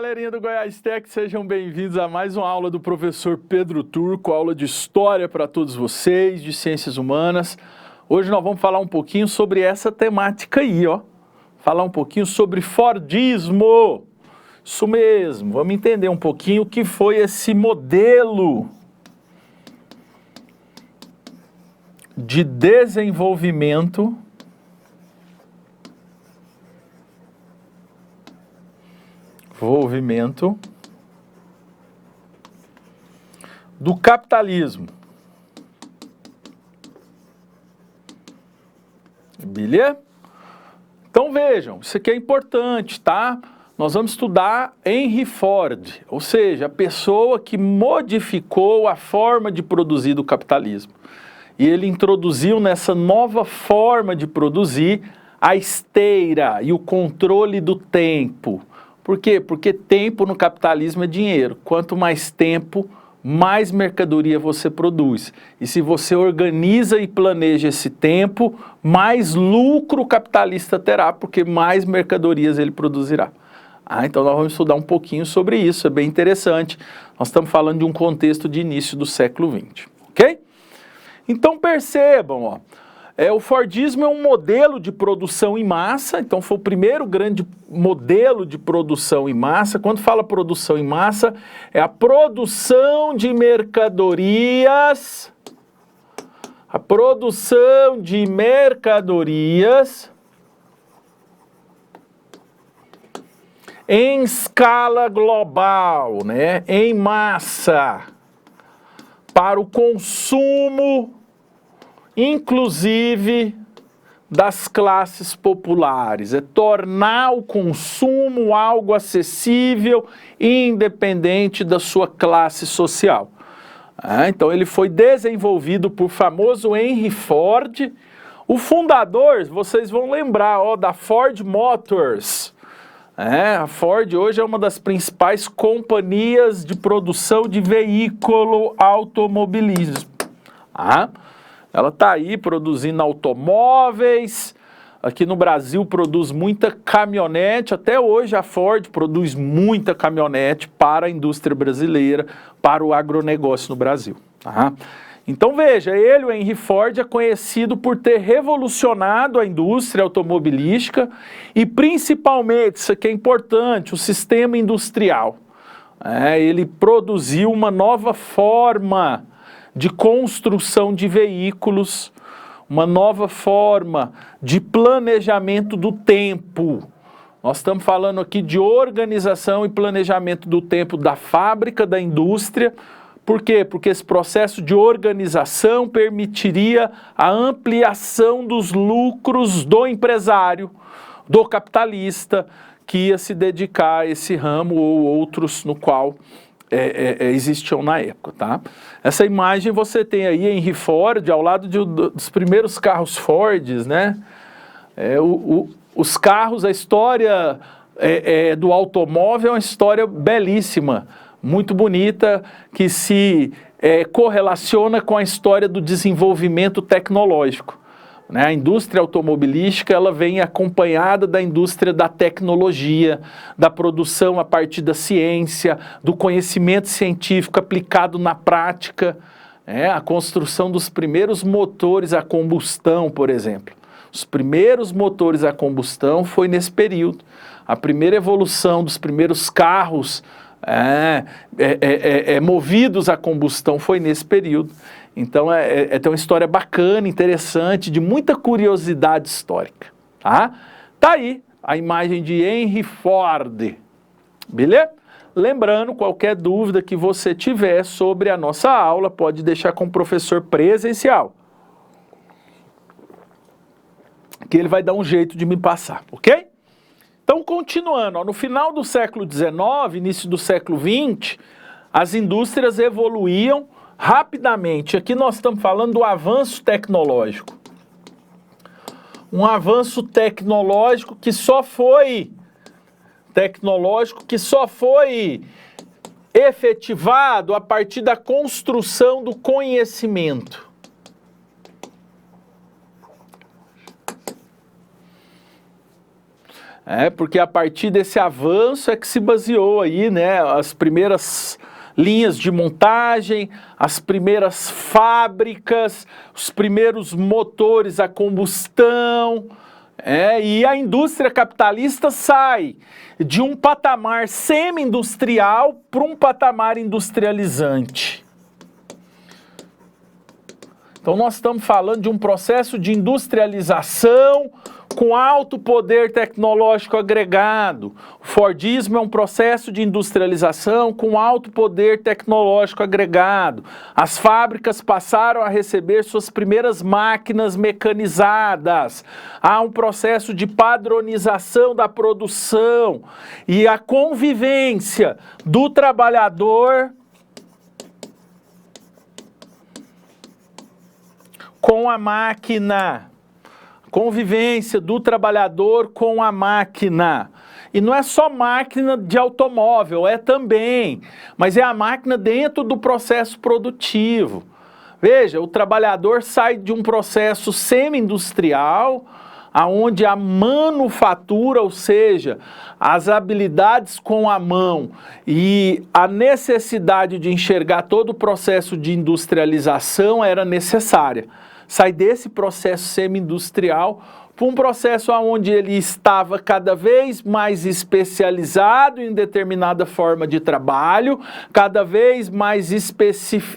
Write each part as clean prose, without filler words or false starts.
galerinha do Goiás Tech, sejam bem-vindos a mais uma aula do professor Pedro Turco, aula de História para todos vocês, de Ciências Humanas. Hoje nós vamos falar um pouquinho sobre essa temática aí, ó. Falar um pouquinho sobre Fordismo. Isso mesmo, vamos entender um pouquinho o que foi esse modelo de desenvolvimento do capitalismo. Beleza? Então vejam, isso aqui é importante, tá? Nós vamos estudar Henry Ford, ou seja, a pessoa que modificou a forma de produzir do capitalismo. E ele introduziu nessa nova forma de produzir a esteira e o controle do tempo. Por quê? Porque tempo no capitalismo é dinheiro. Quanto mais tempo, mais mercadoria você produz. E se você organiza e planeja esse tempo, mais lucro o capitalista terá, porque mais mercadorias ele produzirá. Então nós vamos estudar um pouquinho sobre isso, é bem interessante. Nós estamos falando de um contexto de início do século XX, ok? Então percebam, ó. O Fordismo é um modelo de produção em massa, então foi o primeiro grande modelo de produção em massa. Quando fala produção em massa, é a produção de mercadorias, em escala global, né? Em massa, para o consumo inclusive das classes populares, é tornar o consumo algo acessível e independente da sua classe social. Então ele foi desenvolvido por famoso Henry Ford. O fundador, vocês vão lembrar, ó, da Ford Motors. A Ford hoje é uma das principais companhias de produção de veículo automobilismo. Ela está aí produzindo automóveis, aqui no Brasil produz muita caminhonete, até hoje a Ford produz muita caminhonete para a indústria brasileira, para o agronegócio no Brasil. Então veja, ele, o Henry Ford, é conhecido por ter revolucionado a indústria automobilística e principalmente, isso aqui é importante, o sistema industrial. Ele produziu uma nova forma de construção de veículos, uma nova forma de planejamento do tempo. Nós estamos falando aqui de organização e planejamento do tempo da fábrica, da indústria. Por quê? Porque esse processo de organização permitiria a ampliação dos lucros do empresário, do capitalista, que ia se dedicar a esse ramo ou outros no qual existiam na época, tá? Essa imagem você tem aí Henry Ford ao lado dos primeiros carros Fords, né? Os carros, a história do automóvel é uma história belíssima, muito bonita, que se correlaciona com a história do desenvolvimento tecnológico. A indústria automobilística ela vem acompanhada da indústria da tecnologia, da produção a partir da ciência, do conhecimento científico aplicado na prática, a construção dos primeiros motores a combustão, por exemplo. Os primeiros motores a combustão foi nesse período. A primeira evolução dos primeiros carros movidos a combustão foi nesse período. Então tem uma história bacana, interessante, de muita curiosidade histórica, tá? Tá aí a imagem de Henry Ford, beleza? Lembrando, qualquer dúvida que você tiver sobre a nossa aula, pode deixar com o professor presencial, que ele vai dar um jeito de me passar, ok? Então, continuando, ó, no final do século XIX, início do século XX, as indústrias evoluíam rapidamente. Aqui nós estamos falando do avanço tecnológico. Um avanço tecnológico que só foi efetivado a partir da construção do conhecimento. Porque a partir desse avanço é que se baseou aí, né, as primeiras linhas de montagem, as primeiras fábricas, os primeiros motores a combustão, e a indústria capitalista sai de um patamar semi-industrial para um patamar industrializante. Então nós estamos falando de um processo de industrialização com alto poder tecnológico agregado. O Fordismo é um processo de industrialização com alto poder tecnológico agregado. As fábricas passaram a receber suas primeiras máquinas mecanizadas. Há um processo de padronização da produção e a convivência do trabalhador com a máquina. Convivência do trabalhador com a máquina. E não é só máquina de automóvel, é também, mas é a máquina dentro do processo produtivo. Veja, o trabalhador sai de um processo semi-industrial, aonde a manufatura, ou seja, as habilidades com a mão e a necessidade de enxergar todo o processo de industrialização era necessária. Sai desse processo semi-industrial para um processo onde ele estava cada vez mais especializado em determinada forma de trabalho, cada vez mais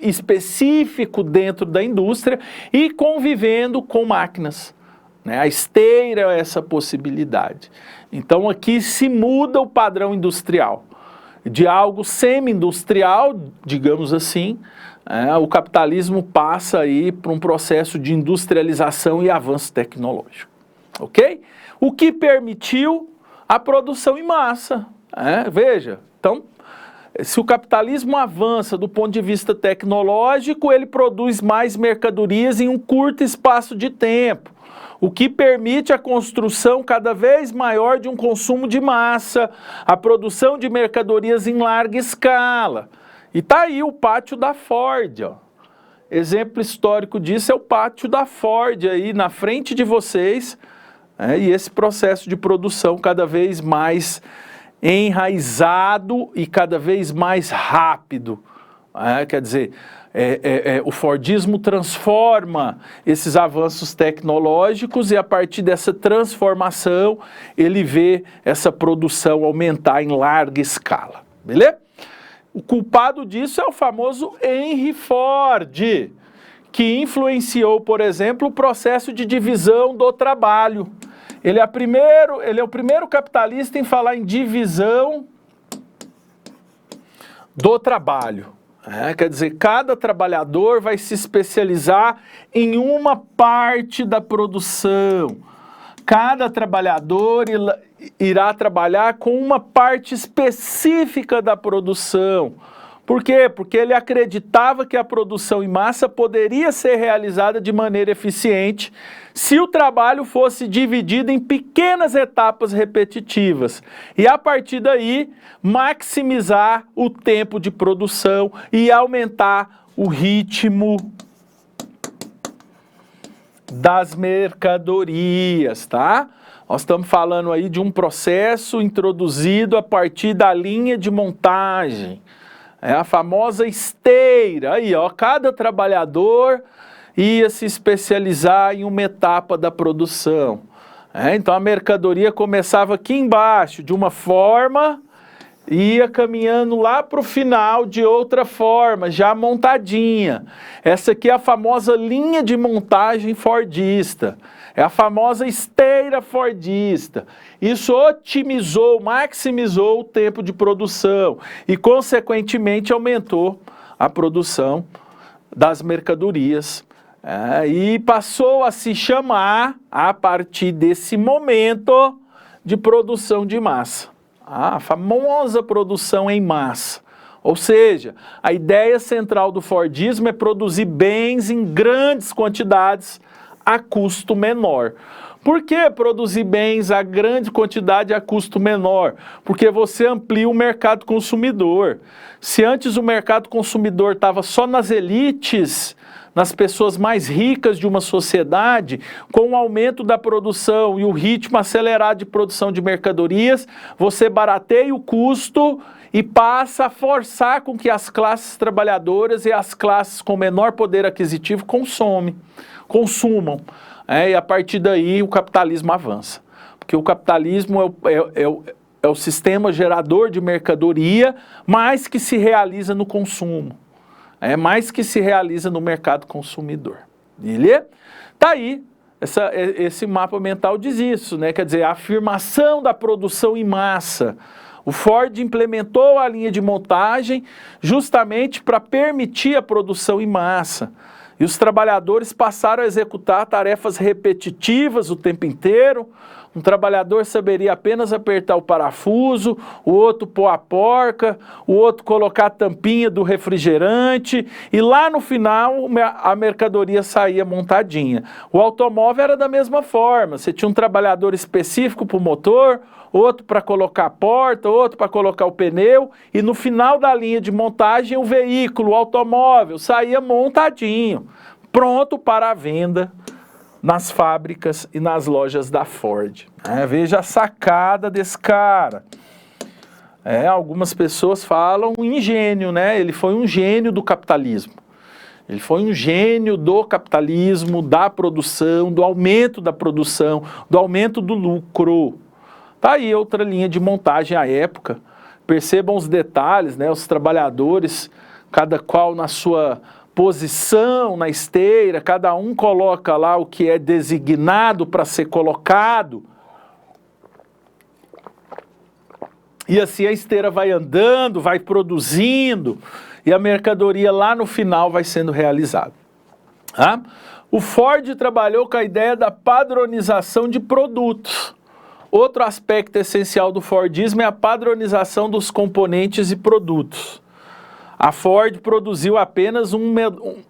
específico dentro da indústria e convivendo com máquinas. A esteira é essa possibilidade. Então aqui se muda o padrão industrial. De algo semi-industrial, digamos assim, o capitalismo passa aí por um processo de industrialização e avanço tecnológico, ok? O que permitiu a produção em massa, veja, então, se o capitalismo avança do ponto de vista tecnológico, ele produz mais mercadorias em um curto espaço de tempo, o que permite a construção cada vez maior de um consumo de massa, a produção de mercadorias em larga escala. E está aí o pátio da Ford, ó. Exemplo histórico disso é o pátio da Ford aí na frente de vocês, e esse processo de produção cada vez mais enraizado e cada vez mais rápido. Quer dizer, o Fordismo transforma esses avanços tecnológicos e a partir dessa transformação ele vê essa produção aumentar em larga escala, beleza? O culpado disso é o famoso Henry Ford, que influenciou, por exemplo, o processo de divisão do trabalho. Ele é o primeiro capitalista em falar em divisão do trabalho. Quer dizer, cada trabalhador vai se especializar em uma parte da produção. Cada trabalhador irá trabalhar com uma parte específica da produção. Por quê? Porque ele acreditava que a produção em massa poderia ser realizada de maneira eficiente se o trabalho fosse dividido em pequenas etapas repetitivas. E a partir daí, maximizar o tempo de produção e aumentar o ritmo das mercadorias, tá? Nós estamos falando aí de um processo introduzido a partir da linha de montagem. É a famosa esteira. Aí, ó, cada trabalhador ia se especializar em uma etapa da produção. Então a mercadoria começava aqui embaixo de uma forma e ia caminhando lá para o final de outra forma, já montadinha. Essa aqui é a famosa linha de montagem fordista. É a famosa esteira fordista. Isso otimizou, maximizou o tempo de produção e, consequentemente, aumentou a produção das mercadorias. E passou a se chamar, a partir desse momento, de produção de massa. A famosa produção em massa. Ou seja, a ideia central do Fordismo é produzir bens em grandes quantidades a custo menor. Por que produzir bens a grande quantidade a custo menor? Porque você amplia o mercado consumidor. Se antes o mercado consumidor estava só nas elites nas pessoas mais ricas de uma sociedade, com o aumento da produção e o ritmo acelerado de produção de mercadorias, você barateia o custo e passa a forçar com que as classes trabalhadoras e as classes com menor poder aquisitivo consumam. E a partir daí o capitalismo avança. Porque o capitalismo é o sistema gerador de mercadoria, mas que se realiza no consumo. É mais que se realiza no mercado consumidor. Beleza? Tá aí, esse mapa mental diz isso, né? Quer dizer, a afirmação da produção em massa. O Ford implementou a linha de montagem justamente para permitir a produção em massa. E os trabalhadores passaram a executar tarefas repetitivas o tempo inteiro. Um trabalhador saberia apenas apertar o parafuso, o outro pôr a porca, o outro colocar a tampinha do refrigerante e lá no final a mercadoria saía montadinha. O automóvel era da mesma forma, você tinha um trabalhador específico para o motor, outro para colocar a porta, outro para colocar o pneu e no final da linha de montagem o veículo, o automóvel saía montadinho, pronto para a venda nas fábricas e nas lojas da Ford. Veja a sacada desse cara. Algumas pessoas falam em gênio, né? Ele foi um gênio do capitalismo. Ele foi um gênio do capitalismo, da produção, do aumento da produção, do aumento do lucro. Tá aí outra linha de montagem à época. Percebam os detalhes, né? Os trabalhadores, cada qual na sua posição na esteira, cada um coloca lá o que é designado para ser colocado. E assim a esteira vai andando, vai produzindo, e a mercadoria lá no final vai sendo realizada. O Ford trabalhou com a ideia da padronização de produtos. Outro aspecto essencial do Fordismo é a padronização dos componentes e produtos. A Ford produziu apenas um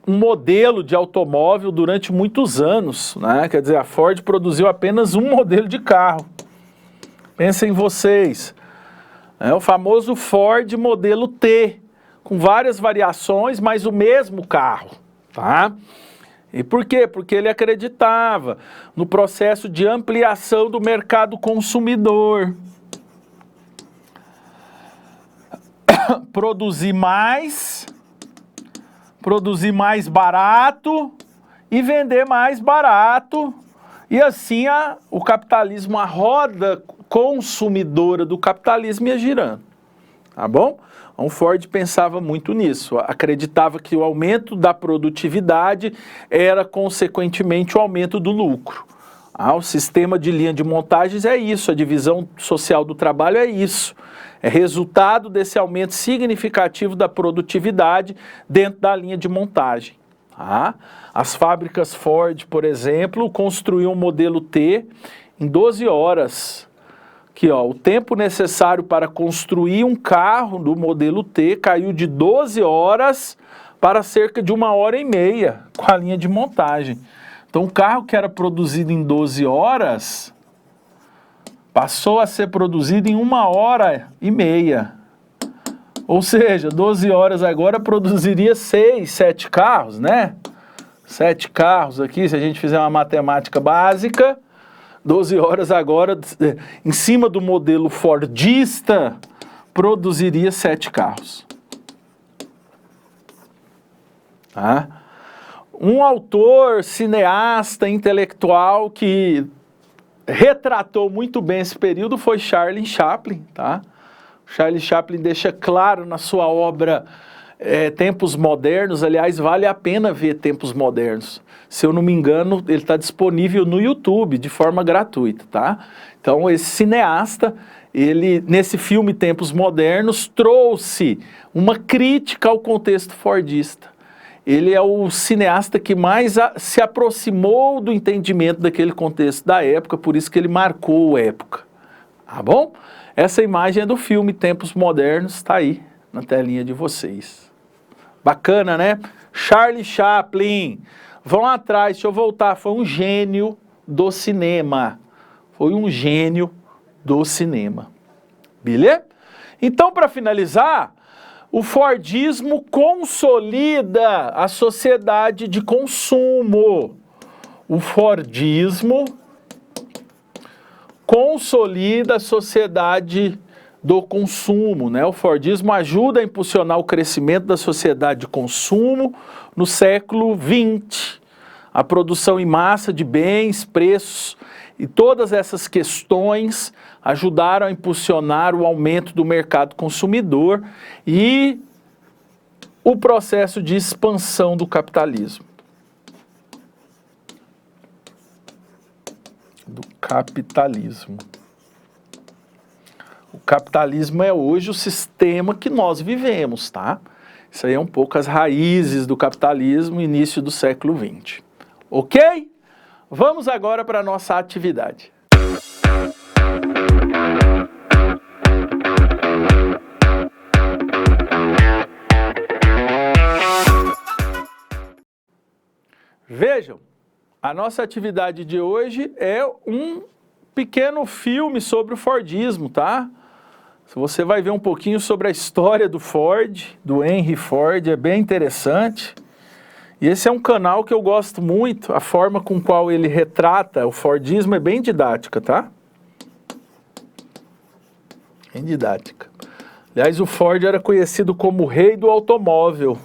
modelo de automóvel durante muitos anos, né? Quer dizer, a Ford produziu apenas um modelo de carro. Pensem vocês. É o famoso Ford modelo T, com várias variações, mas o mesmo carro, tá? E por quê? Porque ele acreditava no processo de ampliação do mercado consumidor. Produzir mais barato e vender mais barato. E assim o capitalismo, a roda consumidora do capitalismo ia girando. Tá bom? O Ford pensava muito nisso, acreditava que o aumento da produtividade era, consequentemente, o aumento do lucro. O sistema de linha de montagens é isso, a divisão social do trabalho é isso. É resultado desse aumento significativo da produtividade dentro da linha de montagem. As fábricas Ford, por exemplo, construíam o modelo T em 12 horas. Aqui, o tempo necessário para construir um carro do modelo T caiu de 12 horas para cerca de 1h30 com a linha de montagem. Então, o carro que era produzido em 12 horas passou a ser produzido em 1h30. Ou seja, 12 horas agora produziria 6, 7 carros, né? 7 carros aqui, se a gente fizer uma matemática básica, 12 horas agora, em cima do modelo Fordista, produziria 7 carros. Um autor, cineasta, intelectual que retratou muito bem esse período foi Charlie Chaplin, tá? Charlie Chaplin deixa claro na sua obra Tempos Modernos, aliás, vale a pena ver Tempos Modernos. Se eu não me engano, ele está disponível no YouTube de forma gratuita, tá? Então, esse cineasta, ele, nesse filme Tempos Modernos, trouxe uma crítica ao contexto fordista. Ele é o cineasta que mais se aproximou do entendimento daquele contexto da época, por isso que ele marcou a época. Tá bom? Essa imagem é do filme Tempos Modernos, está aí na telinha de vocês. Bacana, né? Charlie Chaplin. Vão atrás, deixa eu voltar, foi um gênio do cinema. Foi um gênio do cinema. Beleza? Então, para finalizar, O Fordismo consolida a sociedade de consumo. O Fordismo consolida a sociedade do consumo, né? O Fordismo ajuda a impulsionar o crescimento da sociedade de consumo no século XX. A produção em massa de bens, preços e todas essas questões ajudaram a impulsionar o aumento do mercado consumidor e o processo de expansão do capitalismo. O capitalismo é hoje o sistema que nós vivemos, tá? Isso aí é um pouco as raízes do capitalismo, início do século XX. Ok? Vamos agora para a nossa atividade. Vejam, a nossa atividade de hoje é um pequeno filme sobre o Fordismo, tá? Você vai ver um pouquinho sobre a história do Ford, do Henry Ford, é bem interessante. E esse é um canal que eu gosto muito, a forma com qual ele retrata o Fordismo é bem didática, tá? Bem didática. Aliás, o Ford era conhecido como o rei do automóvel.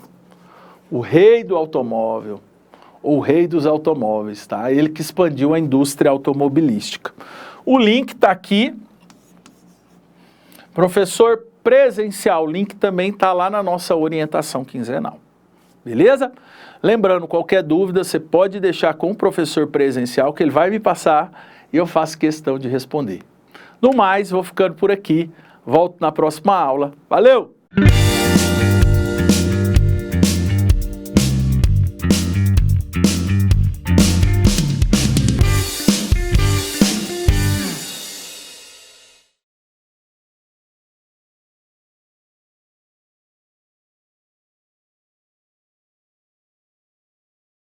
O rei do automóvel. O rei dos automóveis, tá? Ele que expandiu a indústria automobilística. O link está aqui. Professor presencial, o link também está lá na nossa orientação quinzenal. Beleza? Lembrando, qualquer dúvida, você pode deixar com o professor presencial, que ele vai me passar e eu faço questão de responder. No mais, vou ficando por aqui. Volto na próxima aula. Valeu!